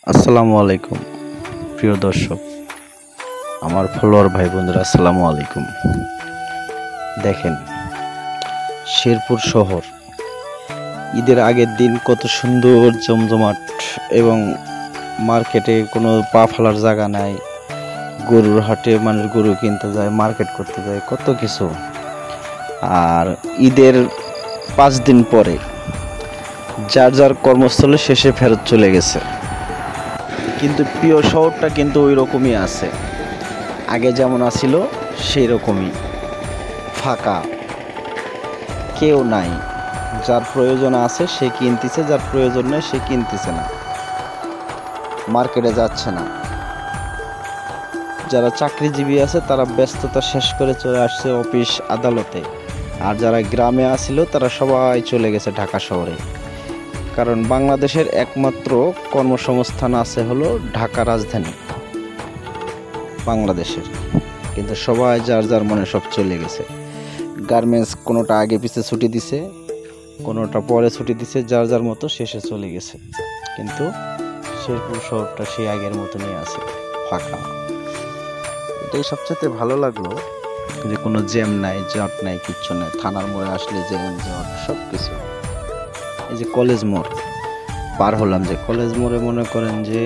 আসসালামু আলাইকুম প্রিয় দর্শক, আমার ফলোয়ার ভাই বোনেরা, আসসালামু আলাইকুম। দেখেন, শেরপুর শহর ঈদের আগের দিন কত সুন্দর জমজমাট, এবং মার্কেটে কোনো পা ফেলার জায়গা নাই। গরুর হাটে মানুষ গরু কিনতে যায়, মার্কেট করতে যায়, কত কিছু। আর ঈদের 5 দিন পরে যার যার কর্মস্থলে শেষে ফেরত চলে গেছে, কিন্তু প্রিয় শহরটা কিন্তু ওই রকমই আছে, আগে যেমন আছিল সেই রকমই ফাঁকা, কেউ নাই। যার প্রয়োজন আছে সে কিনতেছে, যার প্রয়োজন নেই সে কিনতেছে না, মার্কেটে যাচ্ছে না। যারা চাকরিজীবী আছে তারা ব্যস্ততা শেষ করে চলে আসছে অফিস আদালতে, আর যারা গ্রামে আসছিল তারা সবাই চলে গেছে ঢাকা শহরে। কারণ বাংলাদেশের একমাত্র কর্মসংস্থান আছে হলো ঢাকা রাজধানী বাংলাদেশের, কিন্তু সবাই যার যার মনে সব চলে গেছে। গার্মেন্টস কোনোটা আগে পিছে ছুটি দিছে, কোনোটা পরে ছুটি দিছে, যার যার মতো শেষে চলে গেছে। কিন্তু শেরপুর শহরটা সেই আগের মতনই আছে, ফাঁকা। এটাই সবচেয়ে ভালো লাগলো যে কোনো জ্যাম নাই, জট নাই, কিচ্ছু নাই। থানার মোড়ে আসলে জ্যাম জট সব কিছু। এই যে কলেজ মোড় পার হলাম, যে কলেজ মোড়ে মনে করেন যে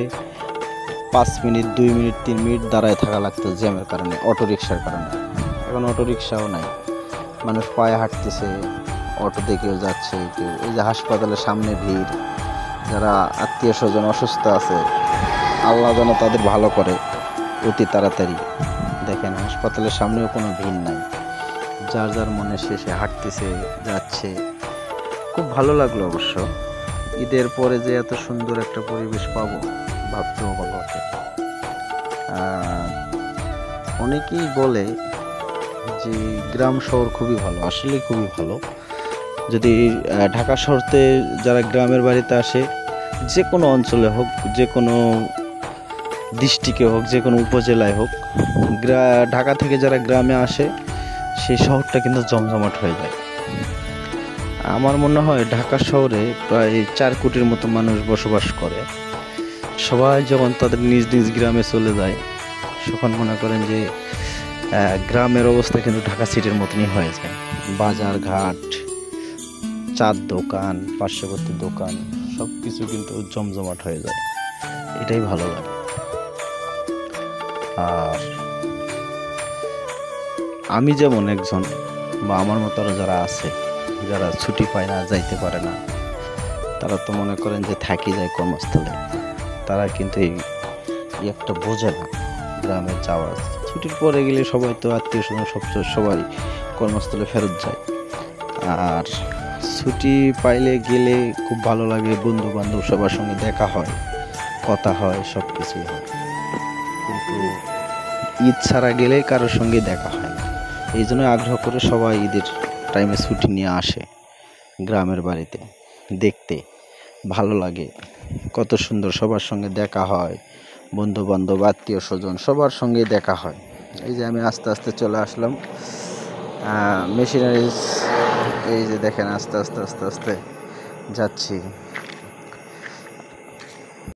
5 মিনিট, 2 মিনিট, 3 মিনিট দাঁড়ায় থাকা লাগতো জ্যামের কারণে, অটোরিকশার কারণে। এখন অটোরিকশাও নাই, মানুষ পায়ে হাঁটতেছে, অটোতে কেউ যাচ্ছে, কেউ এই যে হাসপাতালের সামনে ভিড়। যারা আত্মীয় স্বজন অসুস্থ আছে, আল্লাহ যেন তাদের ভালো করে অতি তাড়াতাড়ি। দেখেন, হাসপাতালের সামনেও কোনো ভিড় নাই, যার যার মনে শেষে হাঁটতেছে, যাচ্ছে। খুব ভালো লাগলো অবশ্য। ঈদের পরে যে এত সুন্দর একটা পরিবেশ পাবো ভাবতেও ভালো লাগে। অনেকেই বলে যে গ্রাম শহর খুবই ভালো, আসলে খুবই ভালো। যদি ঢাকা শহরতে যারা গ্রামের বাড়িতে আসে, যে কোনো অঞ্চলে হোক, যে কোনো ডিস্ট্রিক্টে হোক, যে কোনো উপজেলায় হোক, ঢাকা থেকে যারা গ্রামে আসে সেই শহরটা কিন্তু জমজমাট হয়ে যায়। আমার মনে হয় ঢাকা শহরে প্রায় 4 কোটির মতো মানুষ বসবাস করে। সবাই যখন তাদের নিজ নিজ গ্রামে চলে যায়, তখন মনে করেন যে গ্রামের অবস্থা কিন্তু ঢাকা সিটির মতনই হয়ে যায়। বাজার ঘাট, চার দোকান, পার্শ্ববর্তী দোকান, সব কিছু কিন্তু জমজমাট হয়ে যায়। এটাই ভালো লাগে। আর আমি যেমন একজন, বা আমার মতো আরো যারা আছে, যারা ছুটি পায় না, যাইতে পারে না, তারা তো মনে করেন যে থাকি যায় কর্মস্থলে, তারা কিন্তু এই একটা বোঝে না গ্রামে যাওয়া। ছুটির পরে গেলে সবাই তো আত্মীয় স্বজন সবাই কর্মস্থলে ফেরত যায়। আর ছুটি পাইলে গেলে খুব ভালো লাগে, বন্ধু বান্ধব সবার সঙ্গে দেখা হয়, কথা হয়, সব কিছুই হয়। কিন্তু ঈদ ছাড়া গেলে কারোর সঙ্গে দেখা হয় না। এই জন্য আগ্রহ করে সবাই ঈদের টাইমে ছুটি নিয়ে আসে গ্রামের বাড়িতে। দেখতে ভালো লাগে, কত সুন্দর, সবার সঙ্গে দেখা হয়, বন্ধু বান্ধব, আত্মীয় স্বজন সবার সঙ্গে দেখা হয়। এই যে আমি আস্তে আস্তে চলে আসলাম মেশিনারিজ, এই যে দেখেন আস্তে আস্তে আস্তে আস্তে যাচ্ছি।